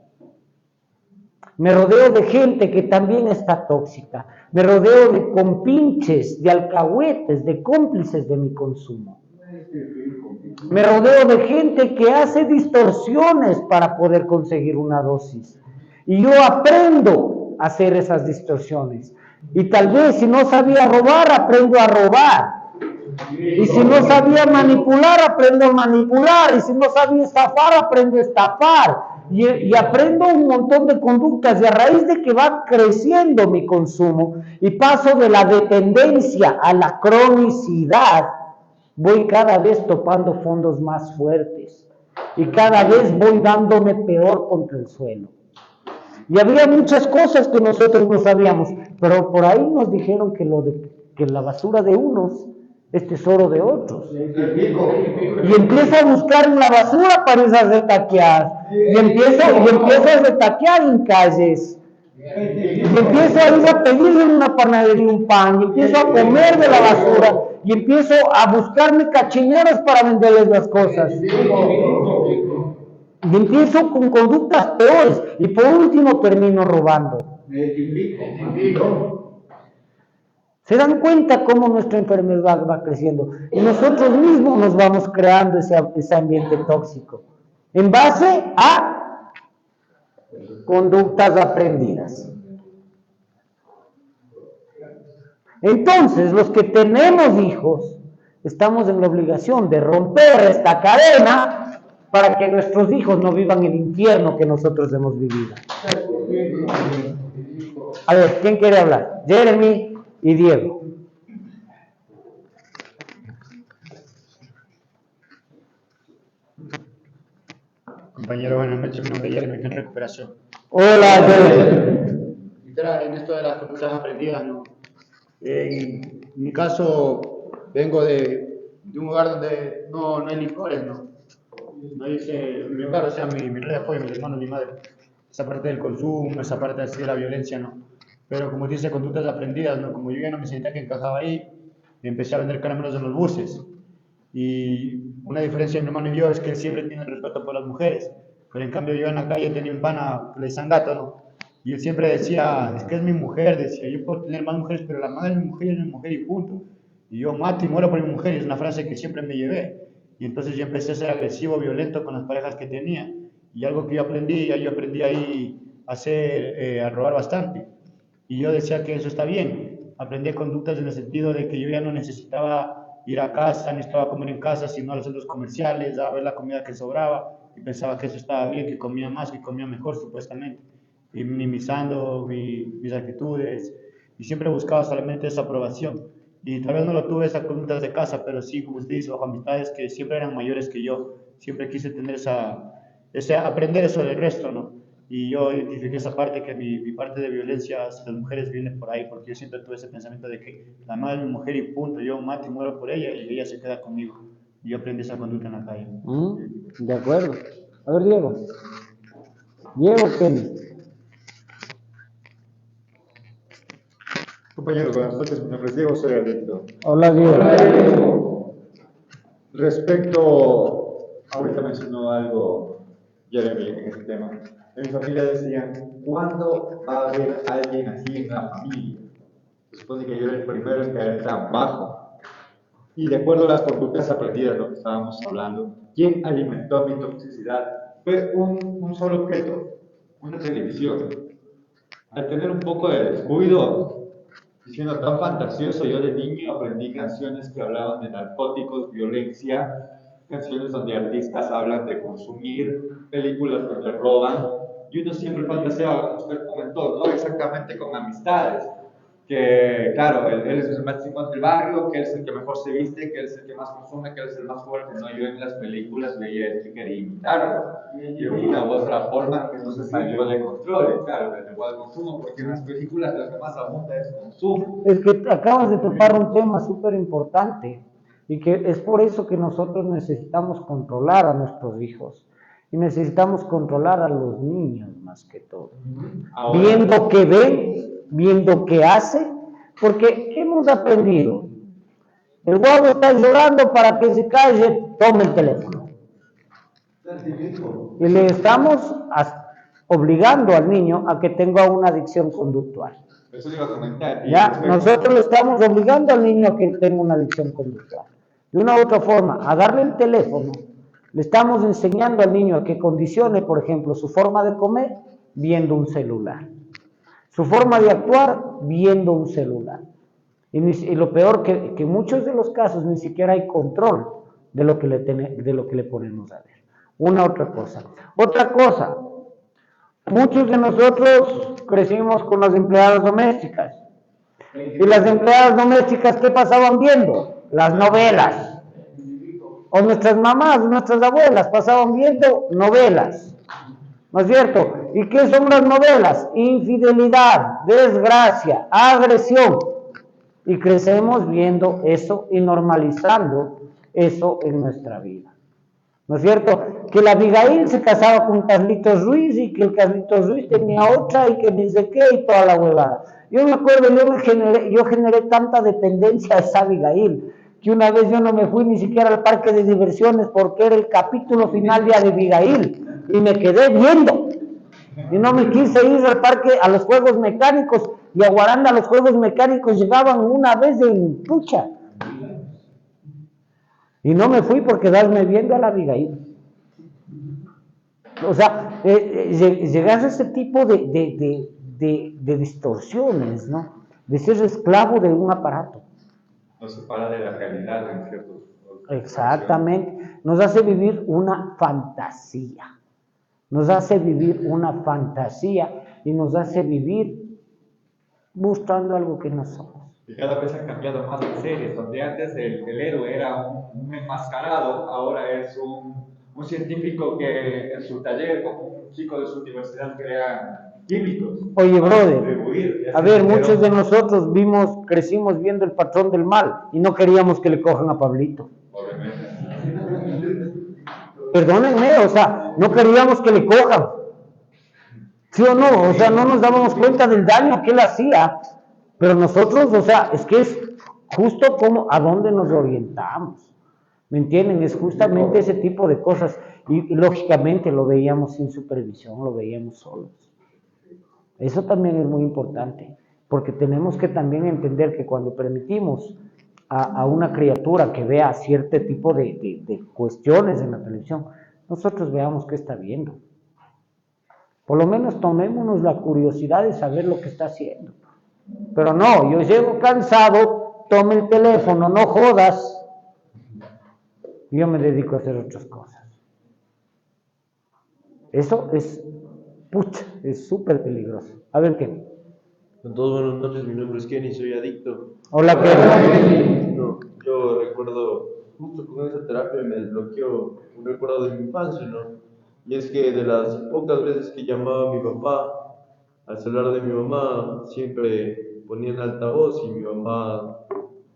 Me rodeo de gente que también está tóxica. Me rodeo de compinches, de alcahuetes, de cómplices de mi consumo. Me rodeo de gente que hace distorsiones para poder conseguir una dosis. Y yo aprendo a hacer esas distorsiones. Y tal vez si no sabía robar, aprendo a robar. Y si no sabía manipular, aprendo a manipular. Y si no sabía estafar, aprendo a estafar. Y aprendo un montón de conductas. Y a raíz de que va creciendo mi consumo y paso de la dependencia a la cronicidad, voy cada vez topando fondos más fuertes. Y cada vez voy dándome peor contra el suelo. Y había muchas cosas que nosotros no sabíamos. Pero por ahí nos dijeron que la basura de unos es tesoro de otros. Y empiezo a buscar en la basura para irse a retaquear. Y empiezo a retaquear en calles. Y empiezo a ir a pedirle en una panadería un pan. Y empiezo a comer de la basura. Y empiezo a buscarme cachineros para venderles las cosas. Y empiezo con conductas peores. Y por último termino robando. ¿Se dan cuenta cómo nuestra enfermedad va creciendo? Y nosotros mismos nos vamos creando ese ambiente tóxico, en base a conductas aprendidas. Entonces, los que tenemos hijos, estamos en la obligación de romper esta cadena para que nuestros hijos no vivan el infierno que nosotros hemos vivido. A ver, ¿quién quiere hablar? Jeremy y Diego. Compañero, buenas noches. Mi nombre es Jeremy, estoy en recuperación. Hola, Jeremy. En esto de las conductas aprendidas, ¿no? En mi caso, vengo de un hogar donde no hay licores, ¿no? No dice, mi hogar, o sea, mi red de apoyo, mis hermanos, mi madre. Esa parte del consumo, esa parte así de la violencia, ¿no? Pero como dice, conductas aprendidas, ¿no? Como yo ya no me sentía que encajaba ahí, empecé a vender caramelos en los buses. Y una diferencia de mi hermano y yo es que él siempre tiene respeto por las mujeres. Pero en cambio yo en la calle tenía un pana que le decían gato, ¿no? Y él siempre decía, es que es mi mujer, decía, yo puedo tener más mujeres, pero la madre de mi mujer es mi mujer y punto. Y yo mato y muero por mi mujer, y es una frase que siempre me llevé. Y entonces yo empecé a ser agresivo, violento con las parejas que tenía. Y algo que yo aprendí ahí a robar bastante. Y yo decía que eso está bien. Aprendí conductas en el sentido de que yo ya no necesitaba ir a casa, ni estaba a comer en casa, sino a los centros comerciales, a ver la comida que sobraba. Y pensaba que eso estaba bien, que comía más, que comía mejor, supuestamente. Y minimizando mis actitudes. Y siempre buscaba solamente esa aprobación. Y tal vez no lo tuve esas conductas de casa, pero sí, como usted dice, bajo amistades que siempre eran mayores que yo. Siempre quise tener aprender eso del resto, ¿no? Y yo identifiqué esa parte, que mi parte de violencia hacia las mujeres viene por ahí, porque yo siempre tuve ese pensamiento de que la madre es mi mujer y punto, yo mato y muero por ella y ella se queda conmigo. Y yo aprendí esa conducta en la calle. De acuerdo. A ver, Diego. Diego, ¿qué? Compañeros, buenas noches, mi nombre es Diego, soy adicto. Hola, Diego. Respecto, ahorita mencionó algo Jeremy en este tema. En mi familia decían, ¿cuándo va a haber alguien así en la familia? Se supone que yo era el primero en caer tan bajo. Y de acuerdo a las conductas aprendidas de lo que estábamos hablando, ¿quién alimentó mi toxicidad? Fue un solo objeto, una televisión. Al tener un poco de descuido, siendo tan fantasioso, yo de niño aprendí canciones que hablaban de narcóticos, violencia, canciones donde artistas hablan de consumir, películas donde roban, y uno siempre fantaseaba, como usted comentó, no exactamente con amistades, que, claro, él es el más chingón del barrio, que él es el que mejor se viste, que él es el que más consume, que él es el más fuerte, ¿no? Yo en las películas veía esto y quería imitarlo. Y de una u otra forma, eso se salió de control, claro, del lenguaje de consumo, porque en las películas lo que más abunda es consumo. Es que acabas de tocar un tema súper importante y que es por eso que nosotros necesitamos controlar a nuestros hijos y necesitamos controlar a los niños más que todo. Ahora, Viendo qué ven, viendo qué hace, porque ¿qué hemos aprendido? El guapo está llorando para que se calle, tome el teléfono. Y le estamos obligando al niño a que tenga una adicción conductual. eso le iba a comentar. Ya, nosotros le estamos obligando al niño a que tenga una adicción conductual. De una u otra forma, a darle el teléfono, le estamos enseñando al niño a que condicione, por ejemplo, su forma de comer viendo un celular, su forma de actuar viendo un celular. Y lo peor que en muchos de los casos ni siquiera hay control de lo que le ponemos a ver. Una otra cosa. Otra cosa, muchos de nosotros crecimos con las empleadas domésticas. Y las empleadas domésticas, ¿qué pasaban viendo? Las novelas. O nuestras mamás, nuestras abuelas pasaban viendo novelas. ¿No es cierto? ¿Y qué son las novelas? Infidelidad, desgracia, agresión. Y crecemos viendo eso y normalizando eso en nuestra vida. ¿No es cierto? Que la Abigail se casaba con Carlitos Ruiz y que el Carlitos Ruiz tenía otra y que ni sé qué y toda la huevada. Yo me acuerdo, yo generé tanta dependencia a esa Abigail que una vez yo no me fui ni siquiera al parque de diversiones porque era el capítulo final de Abigail y me quedé viendo. Y no me quise ir al parque a los juegos mecánicos y a Guaranda los juegos mecánicos llegaban una vez en pucha. Y no me fui por quedarme viendo a la Abigail. O sea, llegas a ese tipo de distorsiones, ¿no? De ser esclavo de un aparato. Nos separa de la realidad en ciertos. Exactamente. Nos hace vivir una fantasía. Nos hace vivir una fantasía y nos hace vivir buscando algo que no somos. Y cada vez han cambiado más las series, donde antes el héroe era un enmascarado, ahora es un científico que en su taller, como un chico de su universidad, crea químicos. Oye, brother, a ver, muchos de nosotros crecimos viendo El Patrón del Mal y no queríamos que le cojan a Pablito. Perdónenme, o sea, no queríamos que le cojan. ¿Sí o no? O sea, no nos dábamos cuenta del daño que él hacía. Pero nosotros, o sea, es que es justo como a dónde nos orientamos. ¿Me entienden? Es justamente ese tipo de cosas. Y lógicamente lo veíamos sin supervisión, lo veíamos solos. Eso también es muy importante, porque tenemos que también entender que cuando permitimos a una criatura que vea cierto tipo de cuestiones en la televisión, nosotros veamos qué está viendo. Por lo menos tomémonos la curiosidad de saber lo que está haciendo. Pero no, yo llego cansado, tome el teléfono, no jodas. Yo me dedico a hacer otras cosas. Eso es, es súper peligroso. A ver qué. Con todos buenas noches, mi nombre es Kenny, soy adicto. Hola, Kenny. No, yo recuerdo, justo con esa terapia me desbloqueó un recuerdo de mi infancia, ¿no? Y es que de las pocas veces que llamaba a mi papá al celular de mi mamá, siempre ponía en altavoz y mi mamá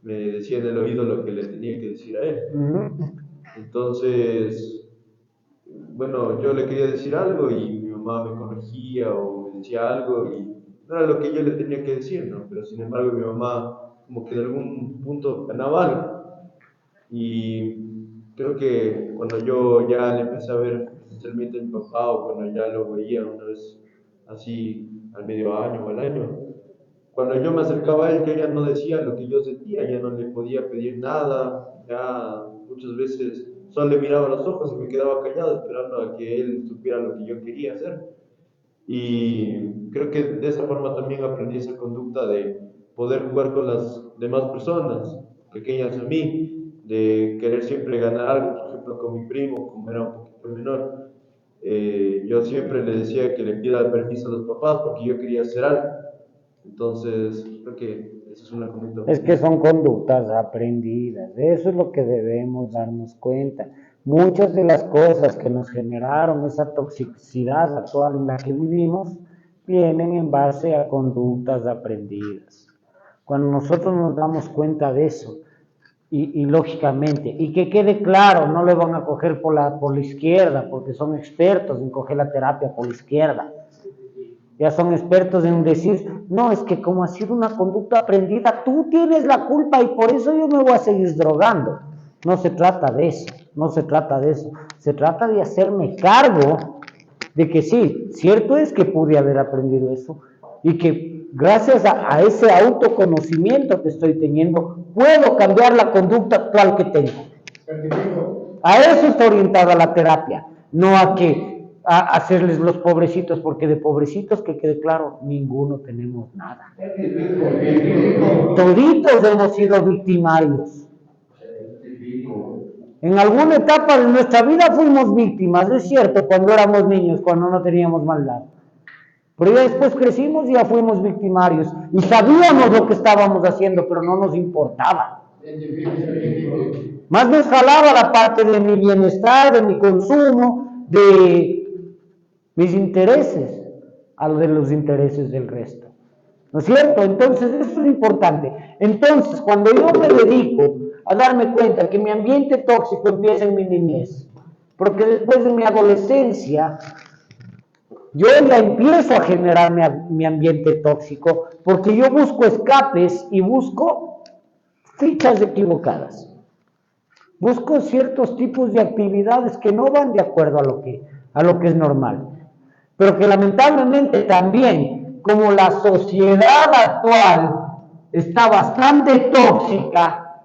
me decía en el oído lo que le tenía que decir a él. Entonces, bueno, yo le quería decir algo y mi mamá me corregía o me decía algo y no era lo que yo le tenía que decir, ¿no? Pero sin embargo mi mamá como que de algún punto ganaba algo. Y creo que cuando yo ya le empecé a ver especialmente a mi papá o cuando ya lo veía una vez así al medio año o al año, cuando yo me acercaba a él, yo ya no decía lo que yo sentía, ya no le podía pedir nada, ya muchas veces solo le miraba a los ojos y me quedaba callado esperando a que él supiera lo que yo quería hacer. Y creo que de esa forma también aprendí esa conducta de poder jugar con las demás personas, pequeñas a mí, de querer siempre ganar algo, por ejemplo con mi primo, como era un poquito menor. Yo siempre le decía que le pida permiso a los papás porque yo quería hacer algo. Entonces, creo que esa es una conducta. Es que son conductas aprendidas, eso es lo que debemos darnos cuenta. Muchas de las cosas que nos generaron esa toxicidad actual en la que vivimos vienen en base a conductas aprendidas. Cuando nosotros nos damos cuenta de eso, y lógicamente, y que quede claro, no le van a coger por la izquierda, porque son expertos en coger la terapia por la izquierda. Ya son expertos en decir, no, es que como ha sido una conducta aprendida, tú tienes la culpa y por eso yo me voy a seguir drogando. No se trata de eso, no se trata de eso. Se trata de hacerme cargo de que sí, cierto es que pude haber aprendido eso y que gracias a ese autoconocimiento que estoy teniendo, puedo cambiar la conducta actual que tengo. A eso está orientada la terapia, no a hacerles los pobrecitos, porque de pobrecitos, que quede claro, ninguno tenemos nada. Toditos hemos sido victimarios. En alguna etapa de nuestra vida fuimos víctimas, es cierto, cuando éramos niños, cuando no teníamos maldad. Pero ya después crecimos y ya fuimos victimarios. Y sabíamos lo que estábamos haciendo, pero no nos importaba. Más nos jalaba la parte de mi bienestar, de mi consumo, de mis intereses, a lo de los intereses del resto. ¿No es cierto? Entonces, eso es importante. Entonces, cuando yo me dedico a darme cuenta que mi ambiente tóxico empieza en mi niñez, porque después de mi adolescencia, yo ya empiezo a generar mi ambiente tóxico, porque yo busco escapes y busco fichas equivocadas. Busco ciertos tipos de actividades que no van de acuerdo a lo que es normal. Pero que lamentablemente también, como la sociedad actual está bastante tóxica,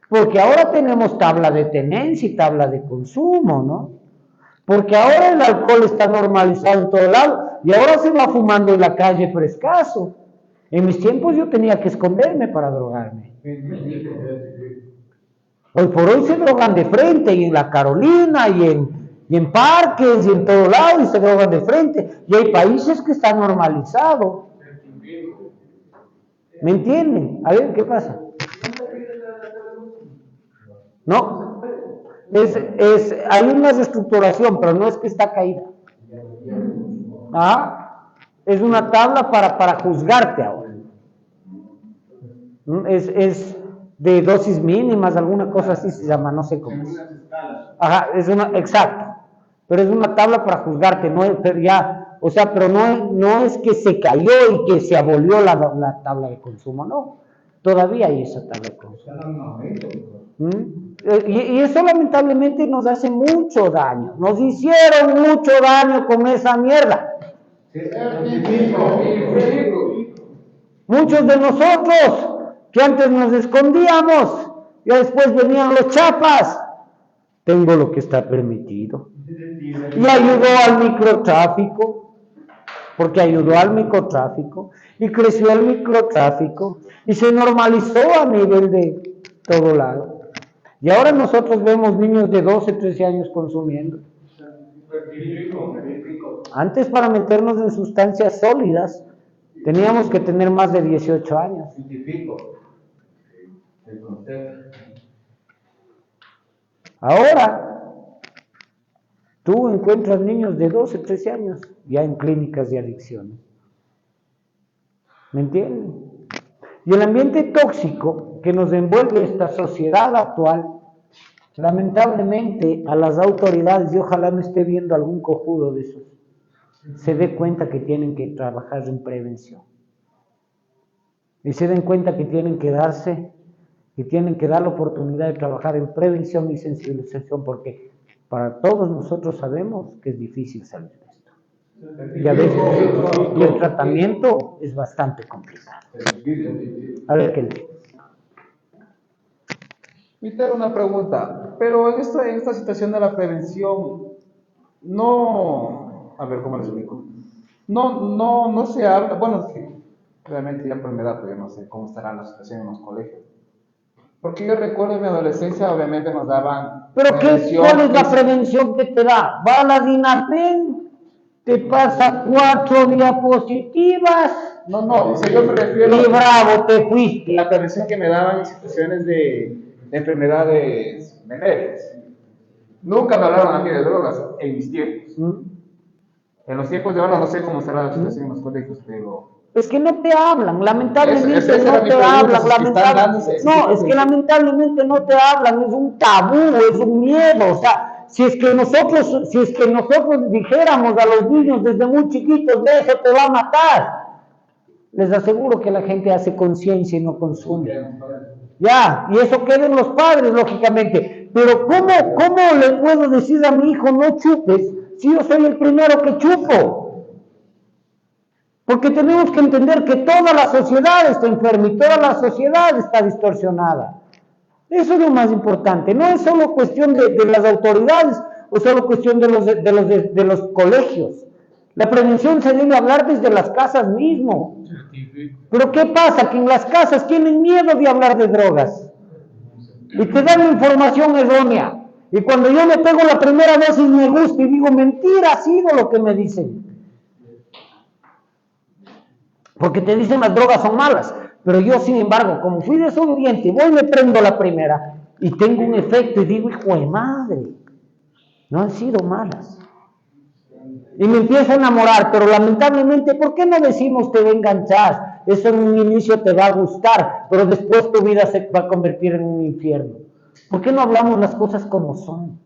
porque ahora tenemos tabla de tenencia y tabla de consumo, ¿no? Porque ahora el alcohol está normalizado en todo lado y ahora se va fumando en la calle frescaso. En mis tiempos yo tenía que esconderme para drogarme. Hoy por hoy se drogan de frente, y en la Carolina, y en parques, y en todo lado, y se drogan de frente. Y hay países que están normalizados. ¿Me entienden? A ver, ¿qué pasa? No, hay una reestructuración, pero no es que está caída. Es una tabla para juzgarte ahora. Es de dosis mínimas, alguna cosa así se llama, no sé cómo es. Exacto. Pero es una tabla para juzgarte, no es, pero ya, o sea, pero no es que se cayó y que se abolió la tabla de consumo, no. Todavía hay esa tabla de consumo. Y eso lamentablemente nos hace mucho daño. Nos hicieron mucho daño con esa mierda. Muchos de nosotros que antes nos escondíamos, y después venían los chapas. Tengo lo que está permitido. Y ayudó al microtráfico, porque ayudó al microtráfico, y creció el microtráfico, y se normalizó a nivel de todo lado. Y ahora nosotros vemos niños de 12, 13 años consumiendo. Antes, para meternos en sustancias sólidas, teníamos que tener más de 18 años. Ahora, tú encuentras niños de 12, 13 años ya en clínicas de adicciones. ¿Me entienden? Y el ambiente tóxico que nos envuelve esta sociedad actual, lamentablemente a las autoridades, y ojalá no esté viendo algún cojudo de esos, se dé cuenta que tienen que trabajar en prevención. Y se den cuenta que tienen que dar la oportunidad de trabajar en prevención y sensibilización, porque para todos nosotros sabemos que es difícil salir de esto. Y a veces el tratamiento es bastante complicado. A ver qué le... Me tengo una pregunta, pero en esta situación de la prevención, no, a ver cómo lo explico, no se habla, bueno, es que realmente ya por mi edad, pues yo no sé cómo estará la situación en los colegios. Porque yo recuerdo en mi adolescencia, obviamente nos daban ¿Pero cuál es la prevención que te da? Va a la DINAPEN, te pasa 4 diapositivas. No, o sea, yo me refiero y bravo, te fuiste. la atención que me daban en situaciones de enfermedades venéreas. Nunca me hablaron a mí de drogas en mis tiempos. En los tiempos de ahora no sé cómo será la situación en los colegios, pero... Es que no te hablan, lamentablemente Esa era no mi te pregunta, hablan, si es que están dándose ese tipo no, es de- que lamentablemente no te hablan, es un tabú, es un miedo, o sea, si es que nosotros dijéramos a los niños desde muy chiquitos, de eso te va a matar, les aseguro que la gente hace conciencia y no consume. Ya, y eso queda en los padres, lógicamente, pero ¿cómo le puedo decir a mi hijo no chupes si yo soy el primero que chupo? Porque tenemos que entender que toda la sociedad está enferma y toda la sociedad está distorsionada. Eso es lo más importante. No es solo cuestión de las autoridades o solo cuestión de los colegios. La prevención se debe hablar desde las casas mismo. Pero ¿qué pasa? Que en las casas tienen miedo de hablar de drogas. Y te dan información errónea. Y cuando yo me pego la primera dosis me gusta y digo, mentira ha sido lo que me dicen. Porque te dicen las drogas son malas, pero yo sin embargo, como fui desobediente, voy y me prendo la primera y tengo un efecto y digo, hijo de madre, no han sido malas. Y me empiezo a enamorar, pero lamentablemente, ¿por qué no decimos te va a enganchar? Eso en un inicio te va a gustar, pero después tu vida se va a convertir en un infierno. ¿Por qué no hablamos las cosas como son?